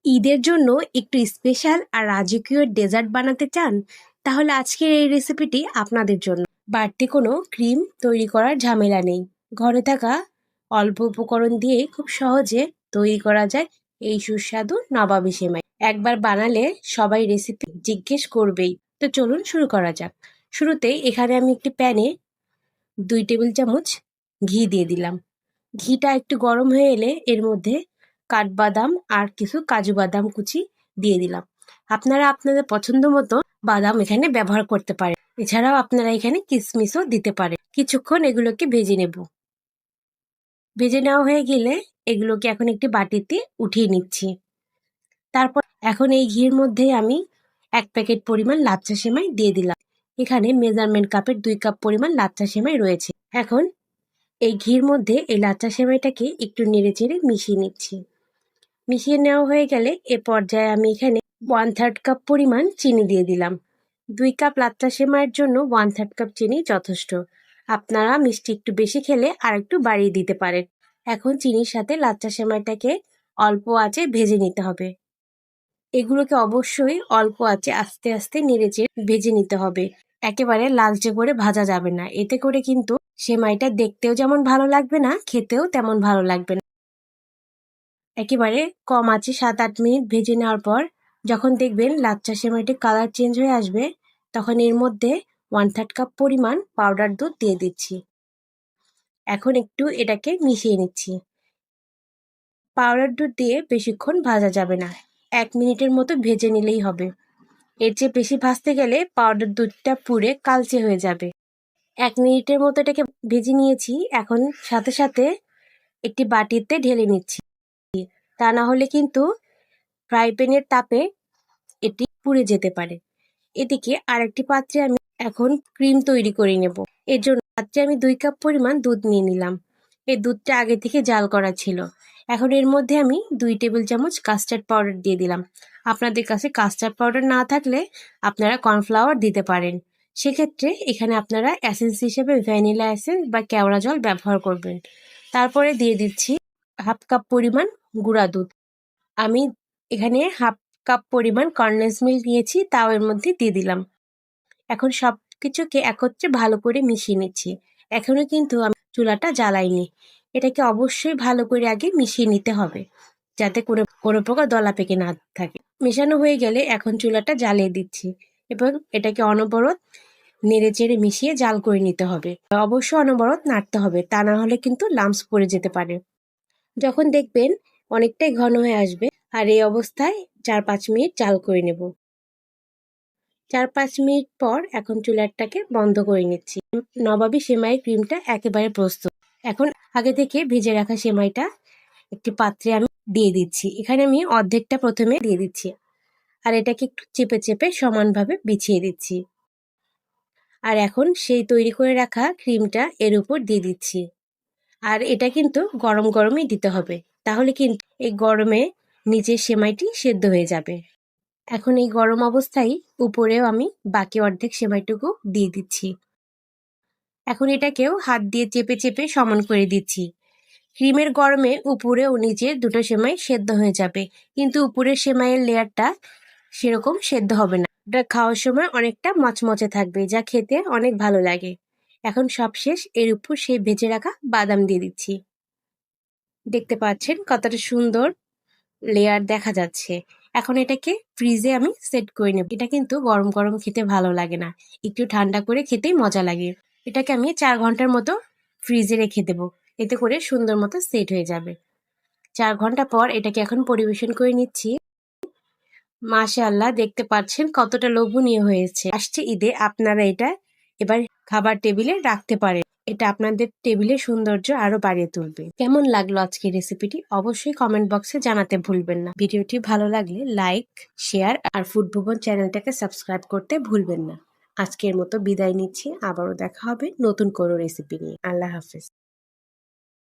ঈদের জন্য একটু স্পেশাল আর রাজকীয় ডেজার্ট বানাতে চান? তাহলে আজকের এই রেসিপিটি আপনাদের জন্য। বাড়তি কোনো ক্রিম তৈরি করার ঝামেলা নেই। ঘরে থাকা অল্প উপকরণ দিয়ে খুব সহজে তৈরি করা যায় এই সুস্বাদু নবাবী সেমাই। একবার বানালে সবাই রেসিপি জিজ্ঞেস করবেই। তো চলুন শুরু করা যাক। শুরুতেই এখানে আমি একটি প্যানে 2 টেবিল চামচ ঘি দিয়ে দিলাম। ঘিটা একটু গরম হয়ে এলে এর মধ্যে কাঠবাদাম আর কিছু কাজু বাদাম কুচি দিয়ে দিলাম। আপনারা আপনাদের পছন্দ মতো বাদাম এখানে ব্যবহার করতে পারেন। এছাড়াও আপনারা এখানে কিশমিশও দিতে পারেন। কিছুক্ষণ এগুলোকে ভেজে নেব। ভেজে নেওয়া হয়ে গেলে এগুলোকে এখন একটি বাটিতে উঠিয়ে নিচ্ছি। তারপর এখন এই ঘির মধ্যে আমি 1 প্যাকেট পরিমাণ লাচ্ছা সেমাই দিয়ে দিলাম। এখানে মেজারমেন্ট কাপের 2 কাপ পরিমাণ লাচ্ছা সেমাই রয়েছে। এখন এই ঘির মধ্যে এই লাচ্ছা সেমাইটাকে একটু নেড়েচেড়ে মিশিয়ে নিচ্ছি। মিশিয়ে নেওয়া হয়ে গেলে এ পর্যায়ে আমি এখানে 1/3 কাপ পরিমাণ চিনি দিয়ে দিলাম। 2 কাপ লাচ্ছা সেমাইয়ের জন্য 1/3 কাপ চিনি যথেষ্ট। আপনারা মিষ্টি একটু বেশি খেলে আর একটু বাড়িয়ে দিতে পারেন। এখন চিনির সাথে লাচ্ছা সেমাইটাকে অল্প আঁচে ভেজে নিতে হবে। এগুলোকে অবশ্যই অল্প আঁচে আস্তে আস্তে নেড়েচেড়ে ভেজে নিতে হবে। একেবারে লালচে করে ভাজা যাবে না। এতে করে কিন্তু সেমাইটা দেখতেও যেমন ভালো লাগবে না, খেতেও তেমন ভালো লাগবে না। একেবারে কম আঁচে 7-8 মিনিট ভেজে নেওয়ার পর যখন দেখবেন লাচ্ছা সেমাইটির কালার চেঞ্জ হয়ে আসবে, তখন এর মধ্যে 1/3 কাপ পরিমাণ পাউডার দুধ দিয়ে দিচ্ছি। এখন একটু এটাকে মিশিয়ে নিচ্ছি। পাউডার দুধ দিয়ে বেশিক্ষণ ভাজা যাবে না, 1 মিনিটের মতো ভেজে নিলেই হবে। এর চেয়ে বেশি ভাজতে গেলে পাউডার দুধটা পুড়ে কালচে হয়ে যাবে। 1 মিনিটের মতো এটাকে ভেজে নিয়েছি। এখন সাথে সাথে একটি বাটিতে ঢেলে নিচ্ছি। তা না হলে কিন্তু ফ্রাই প্যানের তাপে এটি পুড়ে যেতে পারে। এদিকে আরেকটি পাত্রে আমি এখন ক্রিম তৈরি করে নেব। এর জন্য পাত্রে আমি 2 কাপ পরিমাণ দুধ নিয়ে নিলাম। এই দুধটা আগে থেকে জাল করা ছিল। এখন এর মধ্যে আমি 2 টেবিল চামচ কাস্টার্ড পাউডার দিয়ে দিলাম। আপনাদের কাছে কাস্টার্ড পাউডার না থাকলে আপনারা কর্নফ্লাওয়ার দিতে পারেন। সেক্ষেত্রে এখানে আপনারা এসেন্স হিসেবে ভ্যানিলা এসেন্স বা কেওড়া জল ব্যবহার করবেন। তারপরে দিয়ে দিচ্ছি 1/2 কাপ পরিমাণ গুঁড়া দুধ। আমি এখানে 1/2 কাপ পরিমাণ কনডেন্স মিল্ক নিয়েছি, তাও এর মধ্যে দিয়ে দিলাম। এখন সব কিছুকে একত্রে ভালো করে মিশিয়ে নিচ্ছি। এখনো কিন্তু আমি চুলাটা জ্বালাইনি। এটাকে অবশ্যই ভালো করে আগে মিশিয়ে নিতে হবে, যাতে কোনো প্রকার দলা পেকে না থাকে। মেশানো হয়ে গেলে এখন চুলাটা জ্বালিয়ে দিচ্ছি এবং এটাকে অনবরত নেড়ে চেড়ে মিশিয়ে জাল করে নিতে হবে। অবশ্যই অনবরত নাড়তে হবে, তা না হলে কিন্তু লাম্পস পড়ে যেতে পারে। যখন দেখবেন অনেকটাই ঘন হয়ে আসবে, আর এই অবস্থায় 4-5 মিনিট জাল করে নেব। 4-5 মিনিট পর এখন চুলাটাকে বন্ধ করে নিচ্ছি। নবাবী সেমাই ক্রিমটা একেবারে প্রস্তুত। এখন আগে থেকে ভেজে রাখা সেমাইটা একটি পাত্রে আমি দিয়ে দিচ্ছি। এখানে আমি অর্ধেকটা প্রথমে দিয়ে দিচ্ছি, আর এটাকে একটু চেপে চেপে সমানভাবে বিছিয়ে দিচ্ছি। আর এখন সেই তৈরি করে রাখা ক্রিমটা এর উপর দিয়ে দিচ্ছি। আর এটা কিন্তু গরম গরমই দিতে হবে, তাহলে কিন্তু এই গরমে নিচের সেমাইটি সেদ্ধ হয়ে যাবে। এখন এই গরম অবস্থায় উপরেও আমি বাকি অর্ধেক সেমাইটুকু দিয়ে দিচ্ছি। এখন এটাকেও হাত দিয়ে চেপে চেপে সমান করে দিচ্ছি। ক্রিমের গরমে উপরে ও নিচে দুটো সেমাই সেদ্ধ হয়ে যাবে, কিন্তু উপরের সেমাইয়ের লেয়ারটা সেরকম সেদ্ধ হবে না। এটা খাওয়ার সময় অনেকটা মচমচে থাকবে, যা খেতে অনেক ভালো লাগে। এখন সবশেষ এর উপর সেই ভেজে রাখা বাদাম দিয়ে দিচ্ছি। দেখতে পাচ্ছেন কতটা সুন্দর লেয়ার দেখা যাচ্ছে। এখন এটাকে ফ্রিজে আমি সেট করে নেব। এটা কিন্তু গরম গরম খেতে ভালো লাগে না, একটু ঠান্ডা করে খেতেই মজা লাগে। এটাকে আমি 4 ঘন্টার মতো ফ্রিজে রেখে দেব, এতে করে সুন্দর মতো সেট হয়ে যাবে। 4 ঘন্টা পর এটাকে এখন পরিবেশন করে নিচ্ছি। মাশাআল্লাহ, দেখতে পাচ্ছেন কতটা লোভনীয় হয়েছে। আসছে ঈদে আপনারা এটা এবার খাবার টেবিলে রাখতে পারেন। এটা আপনাদের টেবিলের সৌন্দর্য আরো বাড়িয়ে তুলবে। কেমন লাগলো আজকের রেসিপিটি অবশ্যই কমেন্ট বক্সে জানাতে ভুলবেন না। ভিডিওটি ভালো লাগলে লাইক, শেয়ার আর ফুড ভুবন চ্যানেলটাকে সাবস্ক্রাইব করতে ভুলবেন না। আজকের মতো বিদায় নিচ্ছি, আবারও দেখা হবে নতুন কোনো রেসিপি নিয়ে। আল্লাহ হাফেজ।